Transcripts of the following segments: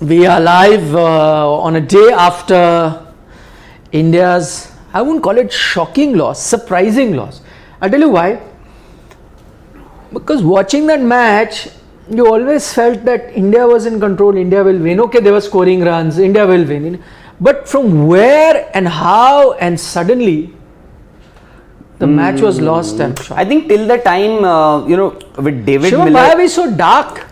We are live on a day after India's, I wouldn't call it shocking loss, surprising loss. I'll tell you why. Because watching that match, you always felt that India was in control, India will win. Okay, they were scoring runs, India will win. But from where and how and suddenly, the match was lost and shot. I think till the time, with David Shivam, Miller. why are we so dark?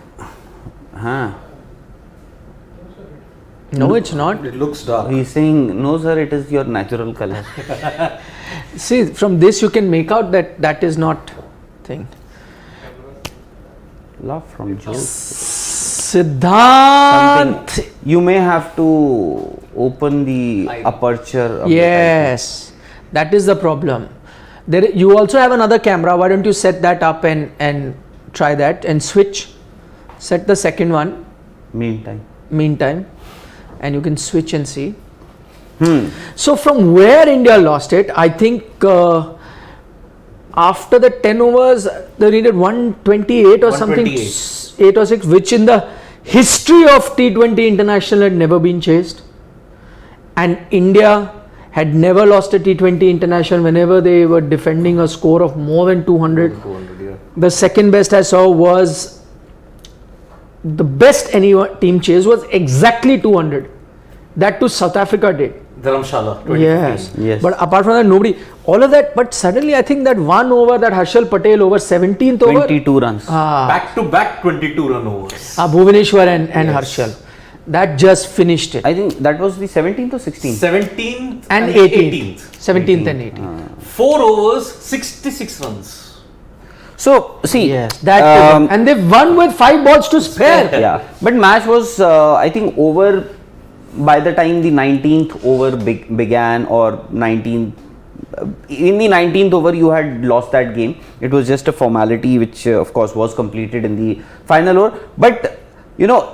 No, it's not. It looks dark. He's saying, no sir, it is your natural color. See, from this you can make out that that is not thing. Love from Joe. Siddhant. You may have to open the aperture. Of Yes, that is the problem. There, you also have another camera. Why don't you set that up and try that and switch? Set the second one. Meantime, and you can switch and see. So from where India lost it, I think after the 10 overs, they needed 128 or something, 8 or 6, which in the history of T20 International had never been chased. And India had never lost a T20 International whenever they were defending a score of more than 200. The second best I saw was, the best any team chased was exactly 200. That too South Africa did. Dharamshala. Yes. But apart from that, nobody. All of that. But suddenly, I think that one over, that Harshal Patel over 17th over. 22 runs. Back to back 22 run overs. Bhuvaneshwar and Harshal. That just finished it. I think that was the 17th or 16th? 17th and 18th. 17th and 18th. 4 overs, 66 runs. So, see. Yes. That and they won with 5 balls to spare. Yeah. But match was, I think, over by the time the 19th over began, or 19th. In the 19th over, you had lost that game. It was just a formality, which of course was completed in the final over. But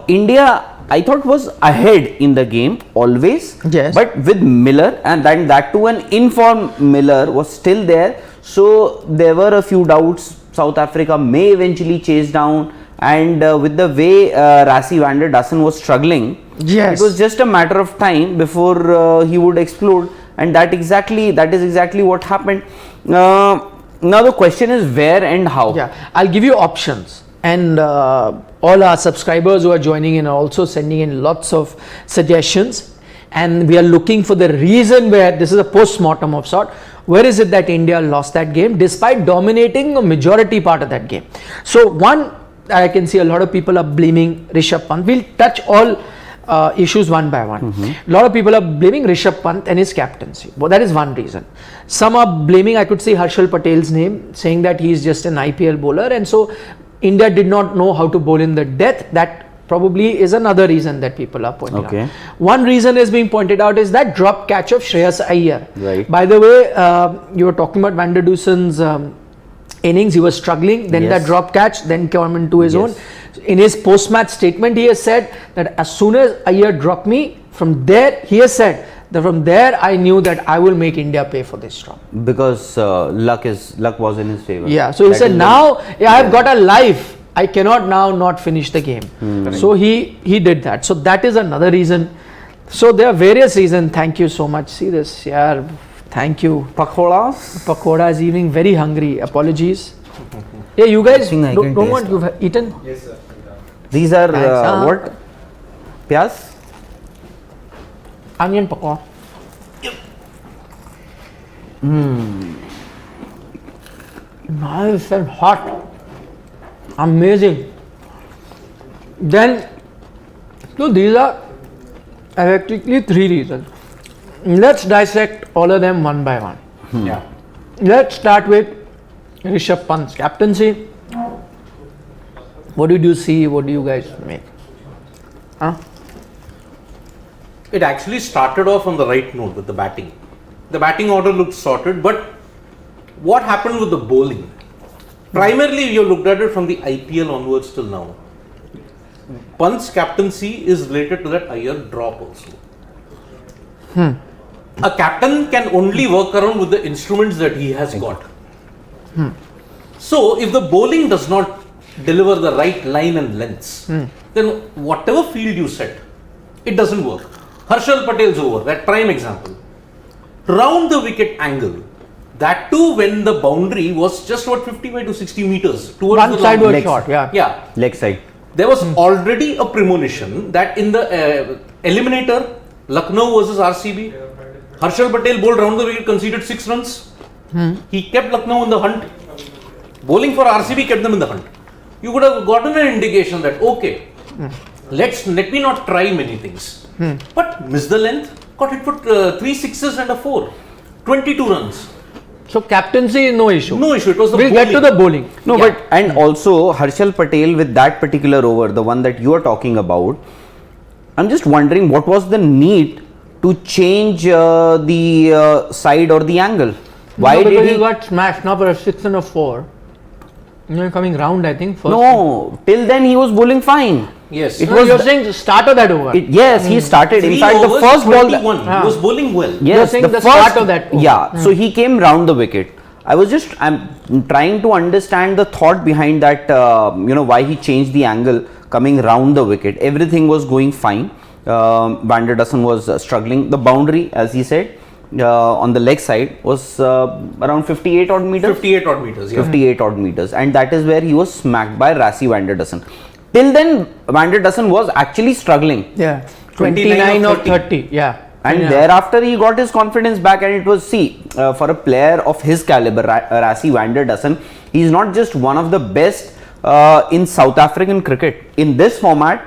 India, I thought, was ahead in the game always. Yes. But with Miller, and then that too an informed Miller was still there. So there were a few doubts. South Africa may eventually chase down, and with the way Rassie van der Dussen was struggling, yes, it was just a matter of time before he would explode, and that is exactly what happened. Now the question is where and how. Yeah, I'll give you options, and all our subscribers who are joining in are also sending in lots of suggestions, and we are looking for the reason where this is a post-mortem of sort. Where is it that India lost that game despite dominating a majority part of that game? So one, I can see a lot of people are blaming Rishabh Pant. We'll touch all issues one by one. A lot of people are blaming Rishabh Pant and his captaincy. Well, that is one reason. Some are blaming, I could see Harshal Patel's name, saying that he is just an IPL bowler, and so India did not know how to bowl in the death. That probably is another reason that people are pointing out. One reason is being pointed out is that drop catch of Shreyas Iyer. Right. By the way, you were talking about Van der Dussen's innings. He was struggling, then that drop catch, then came into his own. In his post-match statement, he has said that as soon as Iyer dropped me, from there, he has said that from there I knew that I will make India pay for this drop. Because luck was in his favor. Yeah, so he said, now I have got a life. I cannot now not finish the game. So he did that. So that is another reason. So there are various reasons. Thank you so much. See this, yeah. Thank you. Pakoda is evening, very hungry. Apologies. Yeah, you guys don't want, you've eaten? Yes, sir. These are what? Pyaz? Onion pakoda. Nice and hot. Amazing. Then, so these are effectively 3 reasons. Let's dissect all of them one by one. Yeah. Let's start with Rishabh Pant's captaincy. What did you see? What do you guys make? It actually started off on the right note with the batting. The batting order looked sorted, but what happened with the bowling? Primarily, you looked at it from the IPL onwards till now. Pant's captaincy is related to that Iyer drop also. A captain can only work around with the instruments that he has got. So, if the bowling does not deliver the right line and lengths, then whatever field you set, it doesn't work. Harshal Patel's over, that prime example. Round the wicket angle, that too when the boundary was just about 55 to 60 meters towards One the side long was legs. short, yeah. Yeah. Leg side. There was already a premonition that in the eliminator, Lucknow versus RCB, Harshal Patel bowled round the wicket, conceded 6 runs. He kept Lucknow in the hunt. Bowling for RCB kept them in the hunt. You could have gotten an indication that, okay, let me not try many things. But miss the length, got hit for 3 sixes and a 4. 22 runs. So captaincy is no issue. No issue, it was the We'll bowling. get to the bowling. No, Yeah. but and also Harshal Patel with that particular over, the one that you are talking about, I'm just wondering what was the need to change the side or the angle? Why no, did because he? he got smashed now for a 6 and a 4. You're coming round, I think. First. No, till then he was bowling fine. Yes. It No, was you're the- saying start of that over. Yes, he started. In 3 fact, the overs, first ball. 21. He was bowling well. Yes, saying the start of that over. Yeah, so he came round the wicket. I'm trying to understand the thought behind that, why he changed the angle coming round the wicket. Everything was going fine. Van der Dussen was struggling. The boundary, as he said, on the leg side was around 58 odd meters. 58 odd meters, yeah. 58 odd meters, and that is where he was smacked by Rassie Van der Dussen. Till then, Van der Dussen was actually struggling. Yeah. 29 29 or or 30. Yeah. And Yeah. thereafter he got his confidence back, and it was, for a player of his caliber, Rassie Van der Dussen, he is not just one of the best in South African cricket. In this format,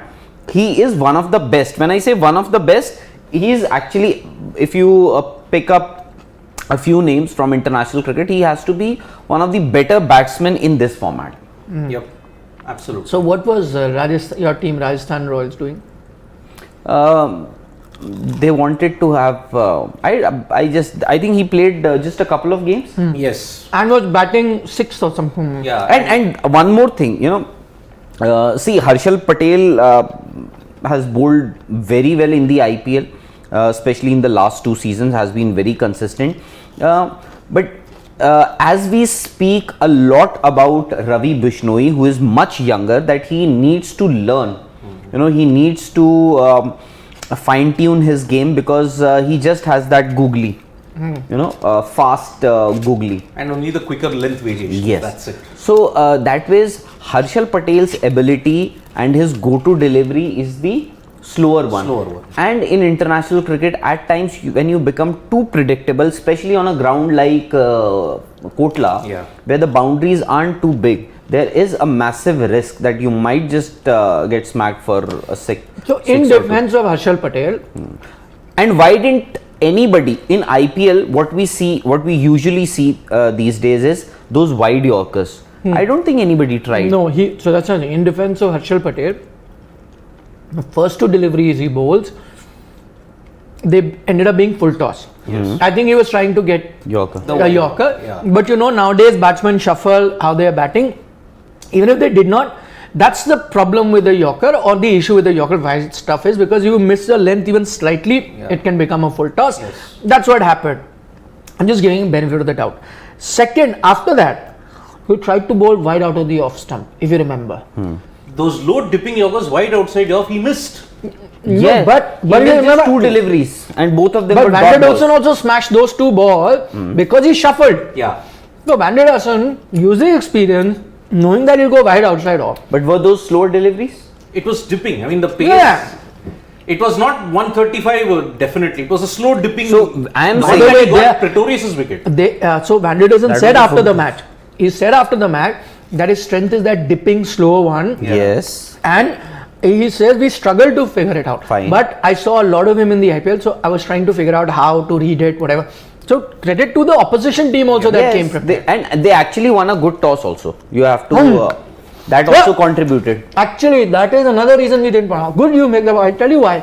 he is one of the best. When I say one of the best, he is actually, if you pick up a few names from international cricket, he has to be one of the better batsmen in this format. Yep. Absolutely. So what was your team Rajasthan Royals doing? They wanted to have. I think he played just a couple of games. Yes. And was batting 6th or something. Yeah. And one more thing, see, Harshal Patel has bowled very well in the IPL, especially in the last 2 seasons, has been very consistent. But as we speak a lot about Ravi Bishnoi, who is much younger, that he needs to learn. He needs to fine tune his game, because he just has that googly, fast googly. And only the quicker length variation. Yes. That's it. So that ways Harshal Patel's ability and his go-to delivery is the slower one. And in international cricket, at times when you become too predictable, especially on a ground like Kotla, Yeah. where the boundaries aren't too big, there is a massive risk that you might just get smacked for a six. So in defense of Harshal Patel, And why didn't anybody in IPL, what we usually see these days is those wide Yorkers. I don't think anybody tried. no, so that's not in defense of Harshal Patel. The first 2 deliveries he bowls, they ended up being full toss. Yes. I think he was trying to get Yorker. a Yorker. Yeah. But nowadays batsmen shuffle how they are batting. Even if they did not, that's the problem with the Yorker, or the issue with the Yorker wide stuff is because you miss the length even slightly, it can become a full toss. Yes. That's what happened. I'm just giving him benefit of the doubt. Second, after that, he tried to bowl wide out of the off stump, if you remember. Those low dipping Yorkers wide outside off, he missed. Yeah, but he you missed just remember 2 deliveries, and both of them But were Van der dot balls. Dussen also smashed those 2 balls because he shuffled. Yeah. So Van der Dussen, using experience, knowing that he'll go wide outside off. But were those slower deliveries? It was dipping. I mean, the pace. Yeah. It was not 135 definitely. It was a slow dipping. So, I am By saying- the way, By he the way, got Pretorius' wicket. So Van der Dussen That said was a after the full- match, he said after the match that his strength is that dipping slow one. Yeah. Yes. And he says we struggled to figure it out. Fine. But I saw a lot of him in the IPL, so I was trying to figure out how to read it, whatever. So credit to the opposition team also that came prepared. And they actually won a good toss also. You have to. That also Yeah. contributed. Actually, that is another reason we didn't win. Good you make the. I'll tell you why.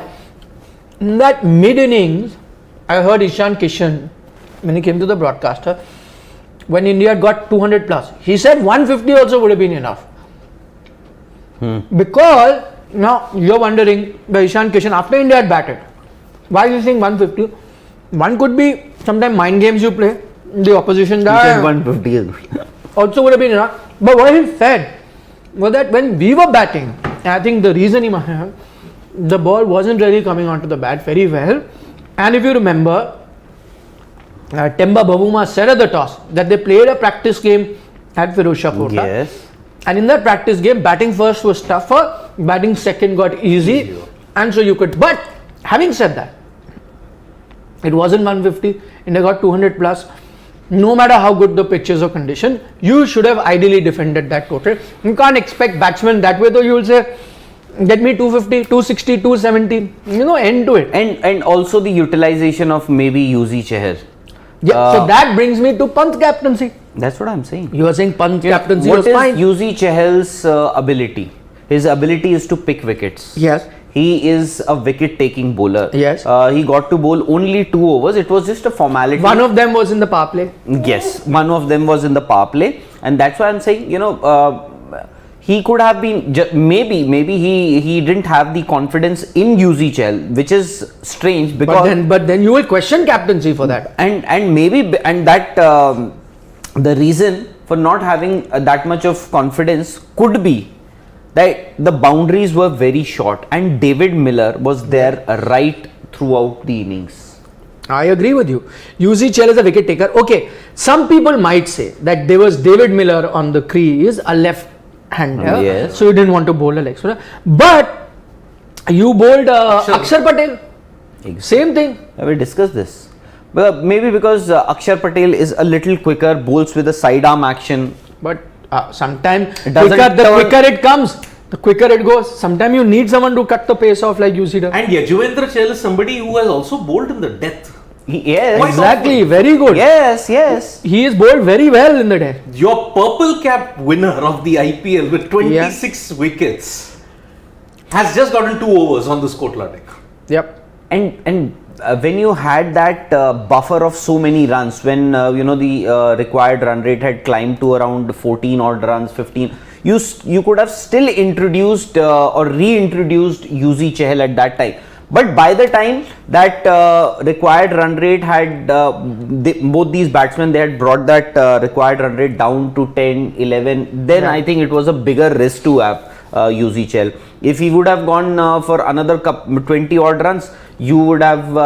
In that mid innings, I heard Ishan Kishan when he came to the broadcaster, when India got 200 plus, he said 150 also would have been enough. Because now you're wondering, the Ishan Kishan after India had batted, why are you saying 150? One could be sometimes mind games you play, the opposition He guy said 150. also would have been enough. But what he said was that when we were batting, I think the reason he must have, the ball wasn't really coming onto the bat very well. And if you remember, Temba Bavuma said at the toss that they played a practice game at Firozshah Kota. Yes. And in that practice game, batting first was tougher, batting second got easy, and so you could. But having said that, it wasn't 150, India got 200 plus. No matter how good the pitches or condition, you should have ideally defended that total. You can't expect batsmen that way, though. You will say, get me 250, 260, 270, end to it. And also the utilization of maybe Yuzvendra Chahal. Yeah, so that brings me to Pant captaincy. That's what I'm saying. You are saying Pant captaincy What was is fine. Yuzvendra Chahal's ability? His ability is to pick wickets. Yes. He is a wicket-taking bowler. Yes. He got to bowl only 2 overs. It was just a formality. One of them was in the power play. Yes, one of them was in the power play, and that's why I'm saying, he could have been maybe he didn't have the confidence in Yuzvendra Chahal, which is strange because But then you will question captaincy for that. and maybe that the reason for not having that much of confidence could be that the boundaries were very short and David Miller was there right throughout the innings. I agree with you. Yuzvendra Chahal is a wicket taker. Okay, some people might say that there was David Miller on the crease, a left-hander, Yes. so you didn't want to bowl a leg spinner. But you bowled Akshar Patel. Same thing. We discussed this. But maybe because Akshar Patel is a little quicker, bowls with a sidearm action. But sometimes doesn't the quicker it comes, the quicker it goes. Sometimes you need someone to cut the pace off like Yuzvendra. And Yuzvendra Chahal is somebody who has also bowled in the death. Yes. Exactly, very good. Yes. He is bowled very well in the day. Your purple cap winner of the IPL with 26 wickets has just gotten 2 overs on this Kotla deck. Yep. And when you had that buffer of so many runs, when the required run rate had climbed to around 14 odd runs, 15, you could have still introduced or reintroduced Yuzvendra Chahal at that time. But by the time that required run rate had, both these batsmen, they had brought that required run rate down to 10, 11, then I think it was a bigger risk to have Yuzvendra Chahal. If he would have gone for another 20 odd runs, you would have,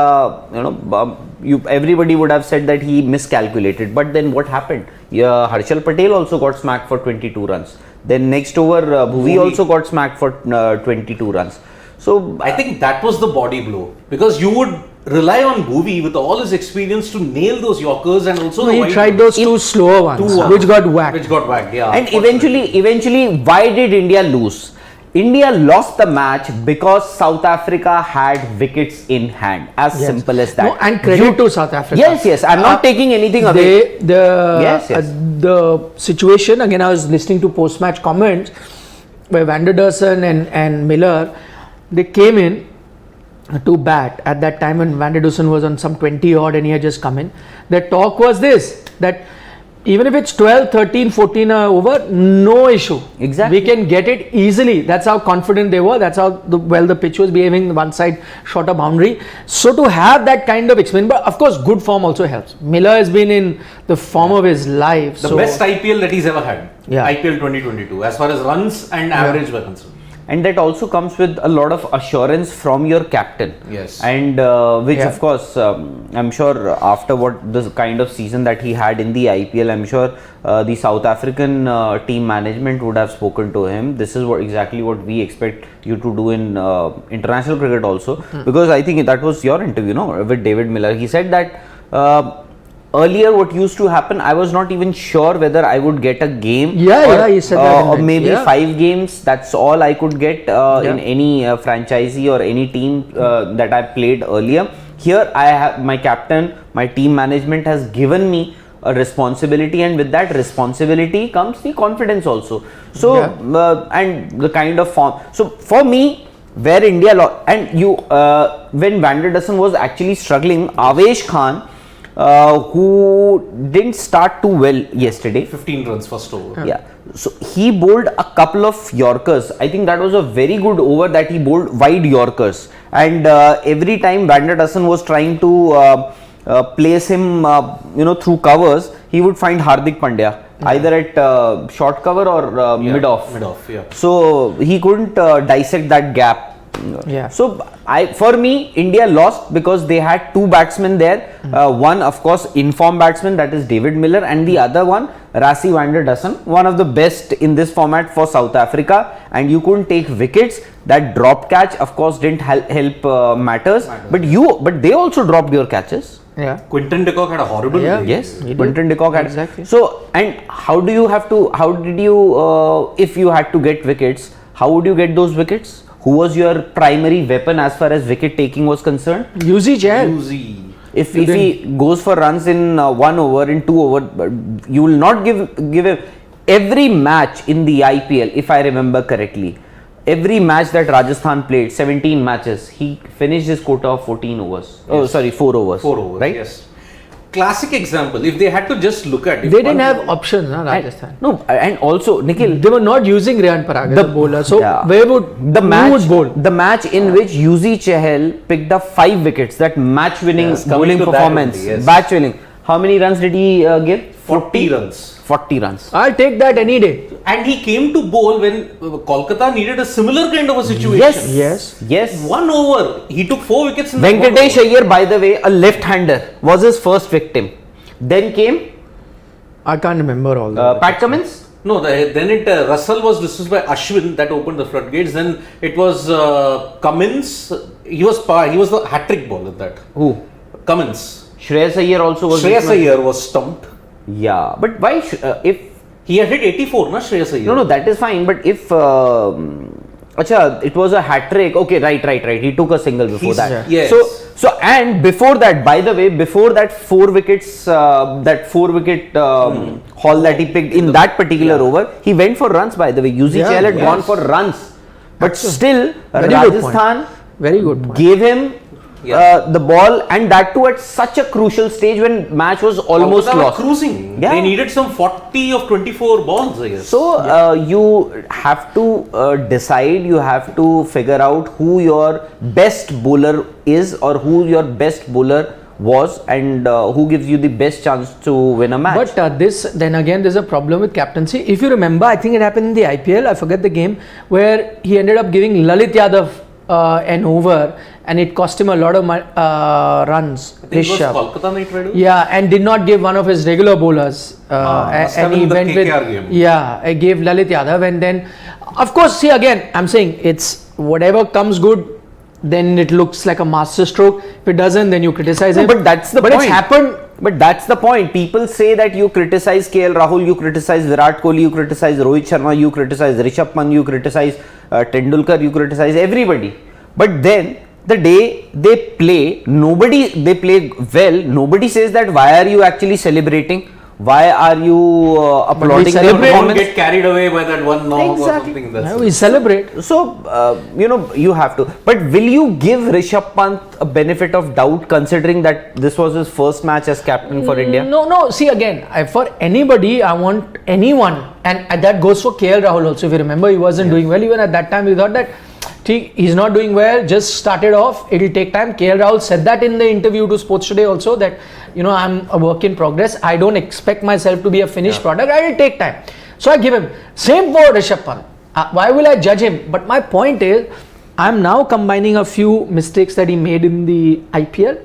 everybody would have said that he miscalculated. But then what happened? Harshal Patel also got smacked for 22 runs. Then next over, Bhuvi also got smacked for 22 runs. So I think that was the body blow, because you would rely on Bhuvi with all his experience to nail those Yorkers, and also he tried those 2 slower ones, which got whacked. Yeah. And eventually, why did India lose? India lost the match because South Africa had wickets in hand. As simple as that. No, and credit to South Africa. Yes. I'm not taking anything away. The situation, again, I was listening to post-match comments where Van der Dussen and Miller, they came in to bat at that time when Van der Dussen was on some 20 odd and he had just come in. The talk was this, that even if it's 12, 13, 14 over, no issue. Exactly. We can get it easily. That's how confident they were. That's how the pitch was behaving. One side short a boundary. So to have that kind of experience, but of course good form also helps. Miller has been in the form of his life. The best IPL that he's ever had. Yeah. IPL 2022, as far as runs and average were concerned. And that also comes with a lot of assurance from your captain. Yes. And which of course, I'm sure after what the kind of season that he had in the IPL, I'm sure the South African team management would have spoken to him. This is exactly what we expect you to do in international cricket also. Because I think that was your interview, with David Miller. He said that earlier what used to happen, I was not even sure whether I would get a game. He said that. Or maybe 5 games, that's all I could get in any franchisee or any team that I played earlier. Here I have my captain, my team management has given me a responsibility, and with that responsibility comes the confidence also. So and the kind of form. So for me, where India lost, and when Van der Dussen was actually struggling, Avesh Khan, who didn't start too well yesterday. 15 runs first over. Yeah. So he bowled a couple of Yorkers. I think that was a very good over that he bowled wide Yorkers. And every time Van der Dussen was trying to place him, through covers, he would find Hardik Pandya either at short cover or mid off. Mid off, yeah. So he couldn't dissect that gap Yeah. So for me, India lost because they had two batsmen there. One, of course, informed batsman, that is David Miller, and the other one, Rassie van der Dussen, one of the best in this format for South Africa. And you couldn't take wickets. That drop catch, of course, didn't help matters. But they also dropped your catches. Yeah. Quinton de Kock had a horrible day. Yes, He did. Quinton de Kock had. Exactly. So, and how did you, if you had to get wickets, how would you get those wickets? Who was your primary weapon as far as wicket taking was concerned? Yuzvendra Chahal. Uzi. If he goes for runs in 1 over, in 2 over, you will not give him every match in the IPL, if I remember correctly. Every match that Rajasthan played, 17 matches, he finished his quota of 14 overs. Yes. Oh, sorry, 4 overs. 4 overs, right? yes. Classic example. If they had to just look at it. They didn't have options, Rajasthan. No, and also, Nikhil, They were not using Rehan Paraga, the bowler. So where would match, who would bowl? the match in which Yuzvendra Chahal picked up 5 wickets, that match-winning Yes, coming bowling to that performance, only, yes. match-winning. How many runs did he give? 40 runs. 40 runs. I'll take that any day. And he came to bowl when Kolkata needed a similar kind of a situation. Yes. 1 over. He took 4 wickets in that Venkatesh 1 over. Iyer, by the way, a left-hander, was his first victim. Then came I can't remember all that. Pat Cummins. No, Russell was dismissed by Ashwin, that opened the floodgates. Then it was Cummins. He was the hat-trick bowler that. Who? Cummins. Shreyas Iyer also was. Shreyas Iyer was stumped. Yeah, but why? If He had hit 84, na Shreyas Iyer? no, that is fine. But if it was a hat trick. Okay, right. He took a single before that. Yes. So and before that, by the way, before that 4 wickets, that 4 wicket haul that he picked in that particular over, he went for runs. By the way, Yuzvendra Chahal had gone for runs, but still Very good point. Rajasthan Very good point. gave him the ball, and that too at such a crucial stage when match was almost Kolkata were lost. cruising. Yeah. They needed some 40 of 24 balls, I guess. So you have to decide, you have to figure out who your best bowler is or who your best bowler was, and who gives you the best chance to win a match. But then again, there's a problem with captaincy. If you remember, I think it happened in the IPL, I forget the game, where he ended up giving Lalit Yadav an over, and it cost him a lot of runs. I think it was Kolkata Knight Riders. Yeah, and did not give one of his regular bowlers. must have And he been the went with, KKR game. yeah, I gave Lalit Yadav, and then, of course, see again, I'm saying it's whatever comes good, then it looks like a master stroke. If it doesn't, then you criticize him. But that's the point. But it's happened. But that's the point. People say that you criticize KL Rahul, you criticize Virat Kohli, you criticize Rohit Sharma, you criticize Rishabh Pant, you criticize Tendulkar, you criticize everybody. But then the day they play, they play well. Nobody says that why are you actually celebrating? Why are you applauding their celebrate. Don't performance? get carried away by that one knock or Exactly. something. That's Yeah, we celebrate. So, you have to. But will you give Rishabh Pant a benefit of doubt considering that this was his first match as captain for India? No. See again, for anybody, I want anyone, and that goes for KL Rahul also. If you remember, he wasn't doing well. Even at that time, we thought that he's not doing well. Just started off. It'll take time. KL Rahul said that in the interview to Sports Today also, that I'm a work in progress. I don't expect myself to be a finished product. I will take time. So I give him. Same for Rishabh Pant. Why will I judge him? But my point is, I'm now combining a few mistakes that he made in the IPL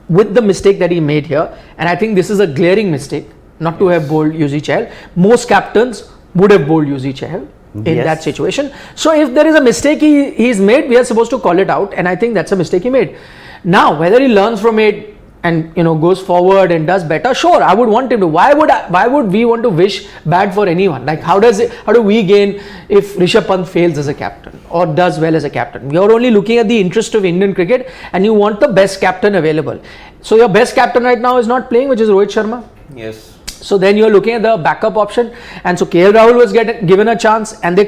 with the mistake that he made here, and I think this is a glaring mistake not to have bowled Yuzvendra Chahal. Most captains would have bowled Yuzvendra Chahal in Yes. that situation. So if there is a mistake he's made, we are supposed to call it out, and I think that's a mistake he made. Now whether he learns from it and goes forward and does better, sure, I would want him to. Why would we want to wish bad for anyone? Like how do we gain if Rishabh Pant fails as a captain or does well as a captain? We are only looking at the interest of Indian cricket, and you want the best captain available. So your best captain right now is not playing, which is Rohit Sharma. Yes. So then you're looking at the backup option, and so KL Rahul was given a chance, and they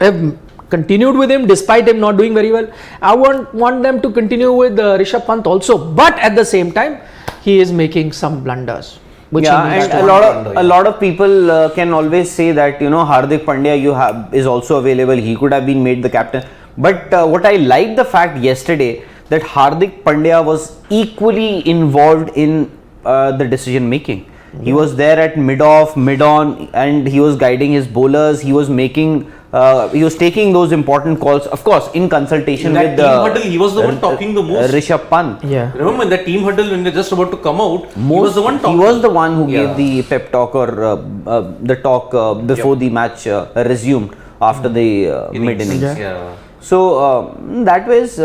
have continued with him despite him not doing very well. I want them to continue with Rishabh Pant also, but at the same time, he is making some blunders. Which Yeah, he needs and to a lot of people can always say that Hardik Pandya is also available. He could have been made the captain. But what I liked the fact yesterday that Hardik Pandya was equally involved in the decision making. He was there at mid-off, mid-on, and he was guiding his bowlers. He was making he was taking those important calls, of course, in consultation In that with team huddle, he was the one talking the most. Rishabh Pant. Yeah. Remember in the team huddle when they're just about to come out, he was the one talking. He was the one who Yeah. gave the pep talk or the talk before the match resumed after the mid-innings. Yeah. So that was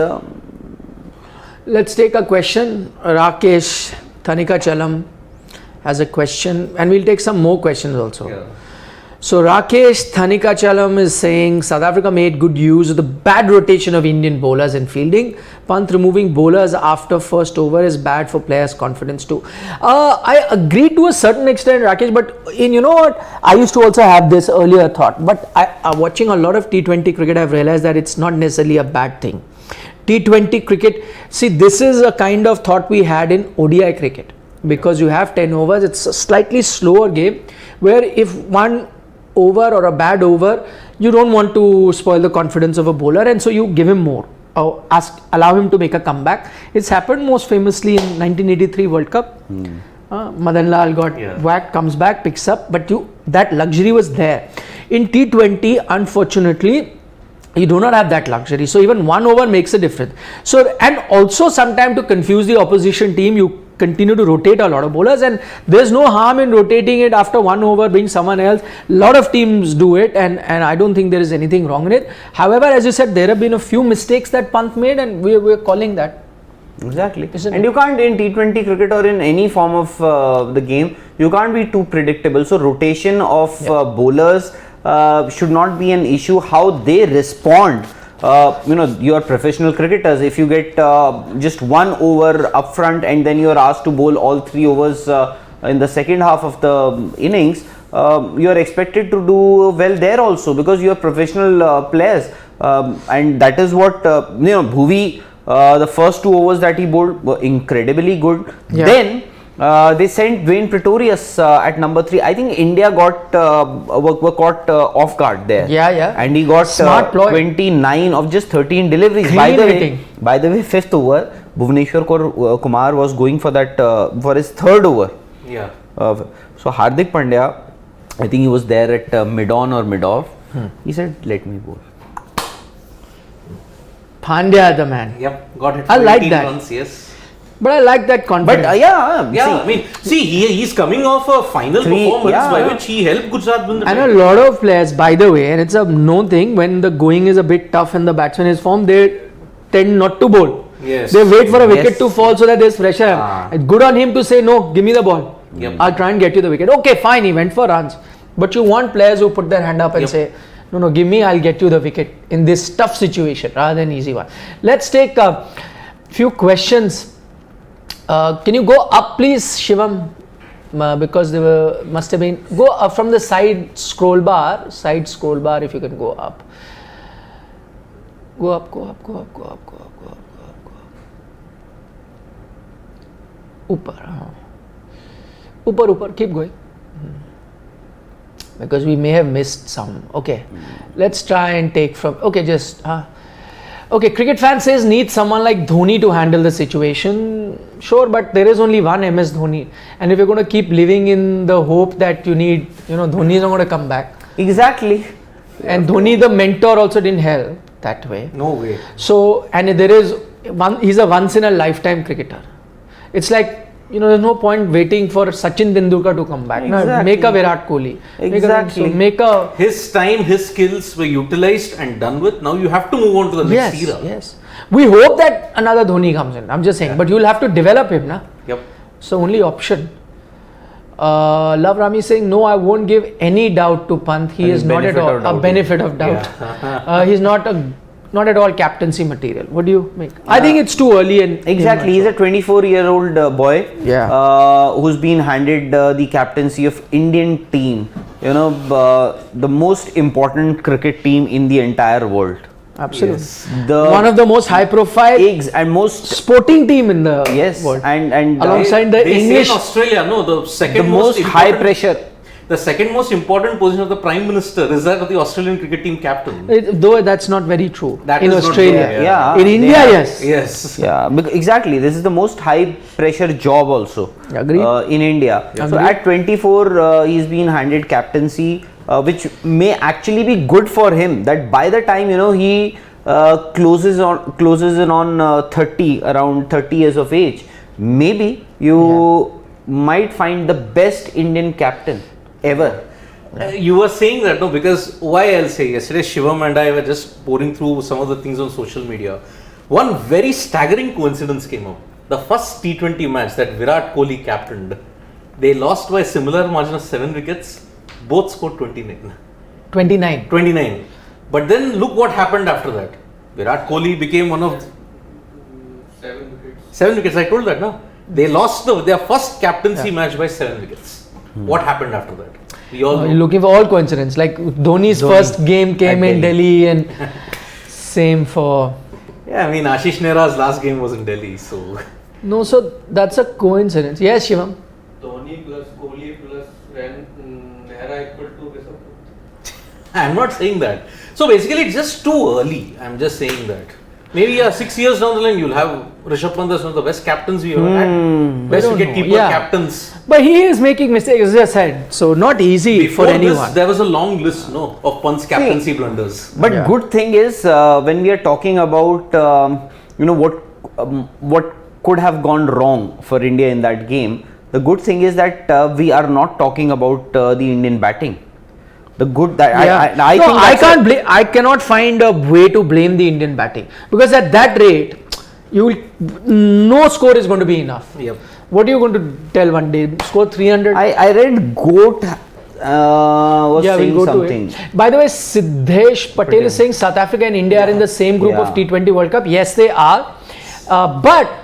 Let's take a question. Rakesh Thanika Chalam has a question, and we'll take some more questions also. Yeah. So Rakesh Thanika Chalam is saying South Africa made good use of the bad rotation of Indian bowlers in fielding. Pant removing bowlers after first over is bad for players' confidence too. I agree to a certain extent, Rakesh, but you know what? I used to also have this earlier thought, but watching a lot of T20 cricket, I've realized that it's not necessarily a bad thing. T20 cricket, see, this is a kind of thought we had in ODI cricket, because you have 10 overs, it's a slightly slower game where if one over or a bad over, you don't want to spoil the confidence of a bowler, and so you give him more, or allow him to make a comeback. It's happened most famously in 1983 World Cup. Madan Lal got whacked, comes back, picks up, but that luxury was there. In T20, unfortunately, you do not have that luxury, so even one over makes a difference. So, and also sometimes to confuse the opposition team, you continue to rotate a lot of bowlers, and there's no harm in rotating it after one over, being someone else. A lot of teams do it, and I don't think there is anything wrong in it. However, as you said, there have been a few mistakes that Pant made, and we're calling that. Exactly. Isn't And it? you can't, in T20 cricket or in any form of the game, you can't be too predictable. So rotation of bowlers should not be an issue. How they respond, you are professional cricketers. If you get just one over up front and then you are asked to bowl all 3 overs in the second half of the innings, you are expected to do well there also, because you are professional players, and that is what Bhuvi, the first 2 overs that he bowled were incredibly good. Yeah. Then they sent Dwayne Pretorius at number 3. I think India were caught off guard there. Yeah. And he got Smart ploy. 29 of just 13 deliveries. Clean hitting. By the way, 5th over, Bhuvneshwar Kumar was going for that for his 3rd over. Yeah. So Hardik Pandya, I think he was there at mid-on or mid-off. He said, "Let me bowl." Pandya, the man. Yep. Got it. I for like 18 that. runs, yes. But I like that confidence. But Yeah, I mean, see, he's coming off a final performance by which he helped Gujarat win the And a title. lot of players, by the way, and it's a known thing, when the going is a bit tough and the batsman is formed, they tend not to bowl. Yes. They wait for a wicket Yes. to fall so that there's pressure. It's good on him to say, no, give me the ball. Yep. I'll try and get you the wicket. Okay, fine, he went for runs. But you want players who put their hand up and Yep. say, no, give me, I'll get you the wicket in this tough situation rather than easy one. Let's take a few questions. Can you go up, please, Shivam? Because there must have been. Go up from the side scroll bar. If you can go up. Go up. Upar. Keep going. Because we may have missed some. Okay. Let's try and take from. Okay, just. Okay, cricket fan says needs someone like Dhoni to handle the situation. Sure, but there is only one MS Dhoni, and if you're going to keep living in the hope that you need, Dhoni is not going to come back. Exactly. And Dhoni, the mentor, also didn't help that way. No way. So, and there is he's a once in a lifetime cricketer. It's like, there's no point waiting for Sachin Tendulkar to come back. No, Exactly. make a Virat Kohli. Exactly. His time, his skills were utilized and done with. Now you have to move on to the next era. Yes. We hope that another Dhoni comes in. I'm just saying, but you'll have to develop him, na? Yep. So only option. Love Rami saying, no, I won't give any doubt to Pant. He is not at all a benefit of doubt. He's not at all captaincy material. What do you make? I think it's too early. And Exactly. He's a 24-year-old boy who's been handed the captaincy of Indian team. The most important cricket team in the entire world. Absolutely. Yes. One of the most high-profile and most sporting team in the world. and Alongside the They English. say in Australia, no, the second the most high important- pressure. The second most important position of the Prime Minister is that of the Australian cricket team captain. Though that's not very true. That in is not Australia. true, Yeah. In they India, are- yes. Yes. Yeah, exactly. This is the most high pressure job also Agreed. in India. So Agreed. at 24, he's been handed captaincy. which may actually be good for him. That by the time he closes in on 30, around 30 years of age, maybe you might find the best Indian captain ever. You were saying that, no, because why I'll say, yesterday Shivam and I were just pouring through some of the things on social media. One very staggering coincidence came up. The first T20 match that Virat Kohli captained, they lost by a similar margin of 7 wickets. Both scored 29. 29. But then look what happened after that. Virat Kohli became one of 7 wickets. I told that, no? They lost their first captaincy match by 7 wickets. What happened after that? We all know. You're looking for all coincidence. Like Dhoni's first game came in Delhi, and same for. Yeah, I mean Ashish Nehra's last game was in Delhi, so. No, so that's a coincidence. Yes, Shivam. Dhoni plus Kohli plus Nehra equal to Rishabh. I'm not saying that. So basically, it's just too early. I'm just saying that. Maybe 6 years down the line, you'll have Rishabh Pant as one of the best captains we ever had. Best wicket-keeper captains. But he is making mistakes, as I said. So not easy Before for anyone. There was a long list, of Pant's captaincy blunders. But good thing is, when we are talking about, what could have gone wrong for India in that game, the good thing is that we are not talking about the Indian batting. The good that I cannot find a way to blame the Indian batting, because at that rate, no score is going to be enough. Yep. What are you going to tell one day? Score 300? I read Goat was saying something. By the way, Siddesh Patel is saying South Africa and India are in the same group of T20 World Cup. Yes, they are. But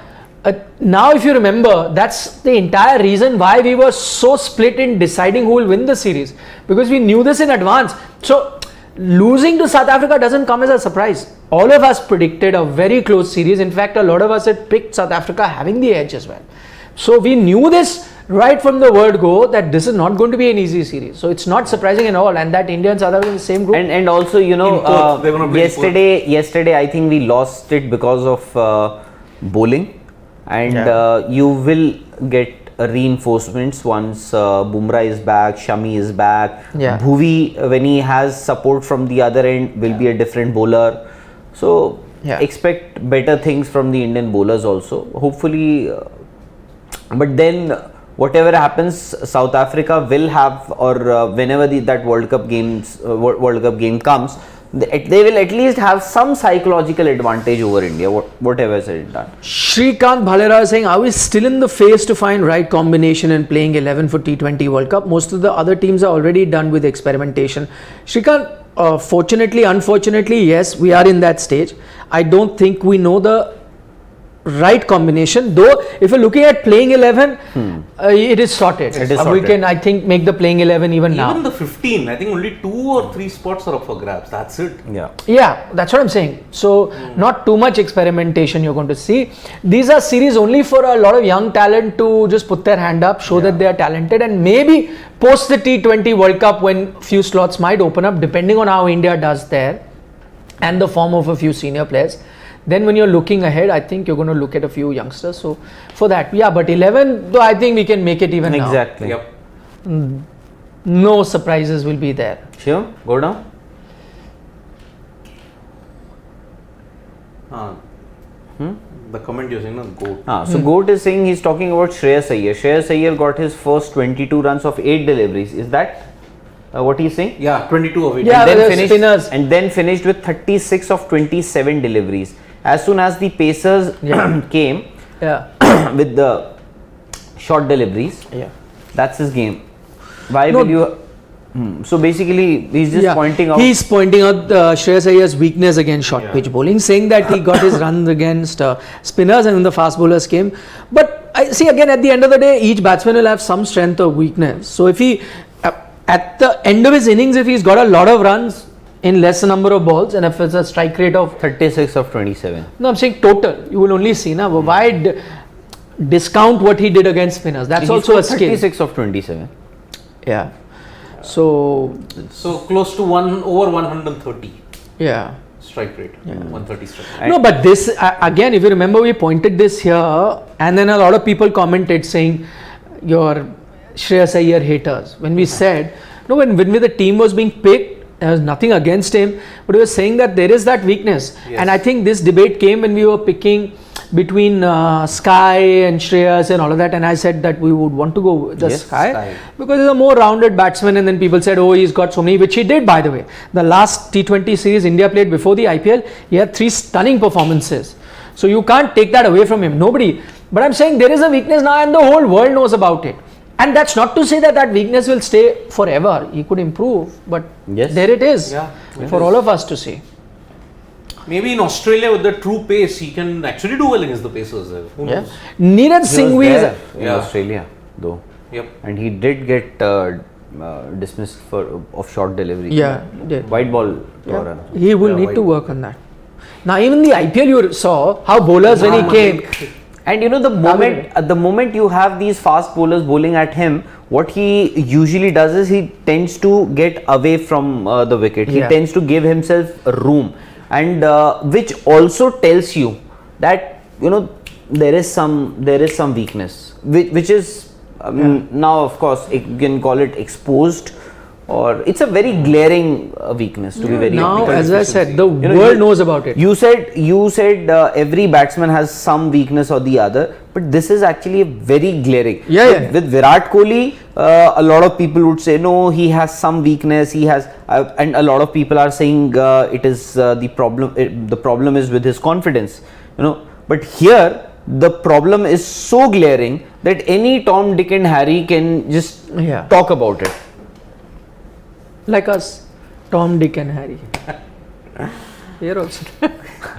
now if you remember, that's the entire reason why we were so split in deciding who will win the series, because we knew this in advance. So losing to South Africa doesn't come as a surprise. All of us predicted a very close series. In fact, a lot of us had picked South Africa having the edge as well. So we knew this right from the word go, that this is not going to be an easy series. So it's not surprising at all, and that India and South Africa in the same group. And also, yesterday I think we lost it because of bowling. And you will get reinforcements once Bumrah is back, Shami is back. Bhuvi, when he has support from the other end, will be a different bowler. So expect better things from the Indian bowlers also. Hopefully, but then whatever happens, South Africa will have, or whenever that World Cup game comes, they will at least have some psychological advantage over India, whatever is said and done. Shrikant Bhalera is saying, are we still in the phase to find right combination and playing 11 for T20 World Cup? Most of the other teams are already done with experimentation. Shrikant, fortunately, unfortunately, yes, we are in that stage. I don't think we know the right combination, though if you're looking at playing 11, it is sorted. We can, I think, make the playing 11 even now. Even the 15, I think only 2 or 3 spots are up for grabs. That's it. Yeah, that's what I'm saying. So not too much experimentation you're going to see. These are series only for a lot of young talent to just put their hand up, show that they are talented, and maybe post the T20 World Cup, when few slots might open up, depending on how India does there and the form of a few senior players. Then when you're looking ahead, I think you're going to look at a few youngsters. So for that, but 11, though, I think we can make it even now. Exactly. No surprises will be there. Sure, go down. The comment you're saying, Goat. So Goat is saying he's talking about Shreyas Iyer. Shreyas Iyer got his first 22 runs of 8 deliveries. Is that what he's saying? Yeah, 22 of 8. And then finished with 36 of 27 deliveries. As soon as the Pacers came with the short deliveries, that's his game. Why will you? So basically, he's just pointing out. He's pointing out Shreyas Iyer's weakness against short pitch bowling, saying that he got his runs against spinners and when the fast bowlers came. But I see, again, at the end of the day, each batsman will have some strength or weakness. So if he, at the end of his innings, if he's got a lot of runs in less number of balls, and if it's a strike rate of 36 of 27. No, I'm saying total. You will only see, why discount what he did against spinners? That's also a skill. 36 of 27. Yeah. So close to over 130. Yeah. Strike rate. 130 strike rate. No, but this again, if you remember, we pointed this here, and then a lot of people commented saying, your Shreyas Iyer haters. When we said No, when the team was being picked, there was nothing against him, but he was saying that there is that weakness. Yes. And I think this debate came when we were picking between Sky and Shreyas and all of that, and I said that we would want to go with the Sky because he's a more rounded batsman, and then people said, oh, he's got so many, which he did, by the way. The last T20 series India played before the IPL, he had 3 stunning performances. So you can't take that away from him, nobody. But I'm saying there is a weakness now and the whole world knows about it. And that's not to say that that weakness will stay forever. He could improve, but there it is for all of us to see. Maybe in Australia with the true pace, he can actually do well against the Pacers. Who knows? Neeraj Singhvi is in Australia, though. Yep. And he did get dismissed of short delivery. Yeah, he did. White ball. He will need to work on that. Now, even the IPL, you saw how bowlers when he came. And you know, the moment you have these fast bowlers bowling at him, what he usually does is he tends to get away from the wicket. He tends to give himself room, and which also tells you that, you know, there is some weakness, which is now, of course, you can call it exposed, or it's a very glaring weakness, to be very now, honest. as I said, the world knows about it. You said every batsman has some weakness or the other, but this is actually a very glaring. With Virat Kohli, a lot of people would say no, he has some weakness. He has, and a lot of people are saying it is the problem. The problem is with his confidence. You know, but here the problem is so glaring that any Tom, Dick, and Harry can just talk about it. Like us, Tom, Dick, and Harry. Here also.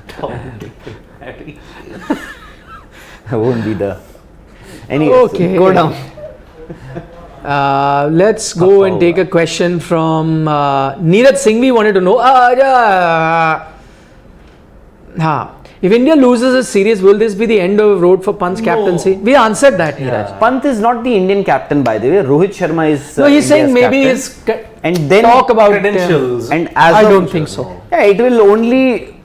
Tom, Dick, and Harry. I won't be the. Anyway, okay. So go down. Let's go and take a question from Neeraj Singhvi wanted to know. If India loses a series, will this be the end of the road for Pant's captaincy? We answered that, Neeraj. Pant is not the Indian captain, by the way. Rohit Sharma is. No, he's saying maybe captain. And then talk about credentials. And as I don't think so. Yeah, it will only.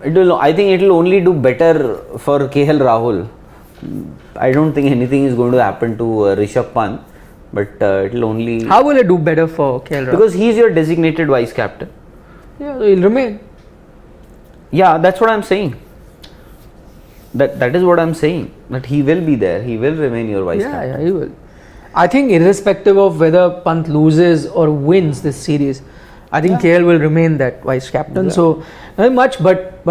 I think it will only do better for KL Rahul. I don't think anything is going to happen to Rishabh Pant, but it will only. How will it do better for KL Rahul? Because he is your designated vice captain. Yeah, so he'll remain. Yeah, that's what I'm saying. That is what I'm saying. That he will be there. He will remain your vice captain. Yeah, he will. I think irrespective of whether Pant loses or wins this series, I think KL will remain that vice captain. So not much, but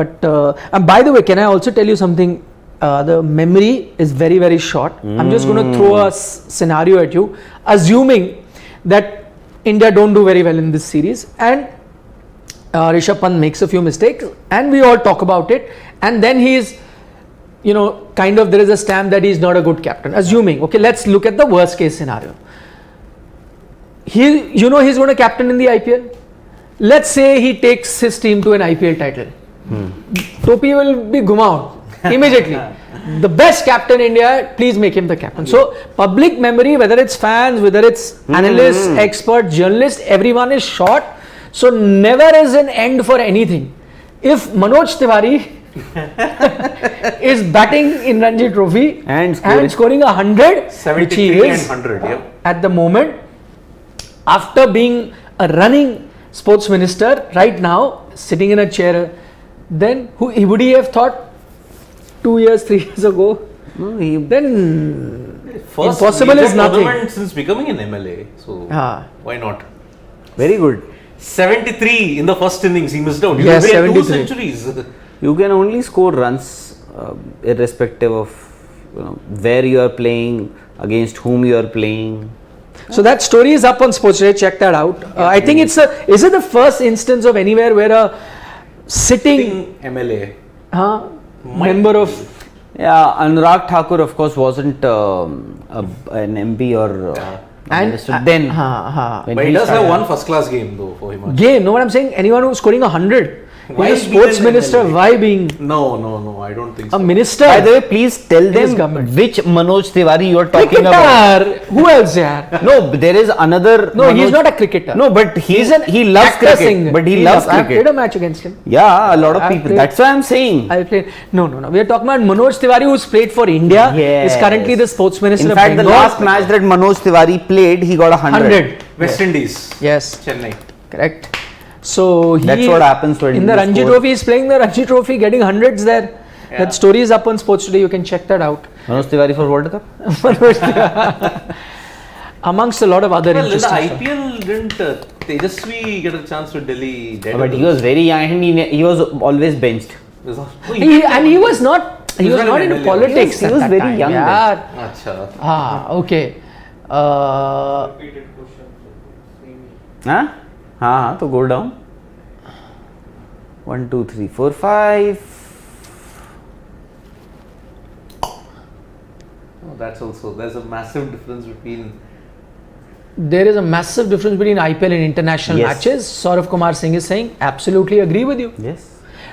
and by the way, can I also tell you something? The memory is very, very short. I'm just going to throw a scenario at you, assuming that India don't do very well in this series and Rishabh Pant makes a few mistakes and we all talk about it, and then he's, you know, kind of there is a stamp that he's not a good captain. Assuming, okay, let's look at the worst case scenario. He's going to captain in the IPL. Let's say he takes his team to an IPL title. Topi will be gumaud immediately. The best captain in India, please make him the captain. So public memory, whether it's fans, whether it's analysts, experts, journalists, everyone is short. So never is an end for anything. If Manoj Tiwari is batting in Ranji Trophy and scoring 100, 73 and 100, at the moment, after being a running sports minister, right now sitting in a chair, then would he have thought 2 years, 3 years ago? No, then First impossible is nothing. tournament since becoming an MLA, so why not? Very good. 73 in the first innings, he missed out. Yes, He had 2 73. centuries. You can only score runs irrespective of where you are playing, against whom you are playing. So that story is up on Sports.com. Check that out. I think is it the first instance of anywhere where a sitting MLA member of Anurag Thakur, of course, wasn't an MP or minister then. But he does have one first-class game though for him. Game, know what I'm saying? Anyone who's scoring 100, Why he's a being sports an minister, MLA? why being No, I don't think so. a minister? By the way, please tell His them government. which Manoj Tiwari you are talking about. Cricketer! Who else, yaar? No, there is another. No, he's not a cricketer. No, but he loves actor cricket. singer. But he loves I've played cricket. a match against him. Yeah, a lot of I've people. played- That's why I'm saying. I played. No. We are talking about Manoj Tiwari, who's played for India. Yes. Is currently the sports minister In of fact, the Bengal. last match that Manoj Tiwari played, he got 100. West Indies. Yes, Chennai. correct. So That's what happens when in the you Ranji score. Trophy, he's playing the Ranji Trophy, getting hundreds there. Yeah. That story is up on Sports Today. You can check that out. Manoj Tiwari for World Cup? Amongst a lot of other Well, in the interesting stuff. IPL, didn't Tejasvi get a chance with Delhi? But he was very young and he was always benched. He was not. He He was was not not into an MLA. politics. He at was that very time. young then. Yeah. Acha. Okay. Repeated question. Same. Huh? हाँ तो go down. 1, 2, 3, 4, 5. Oh, that's also, there's a massive difference between. There is a massive difference between IPL and international Yes. matches. Saurav Kumar Singh is saying, absolutely agree with you. Yes.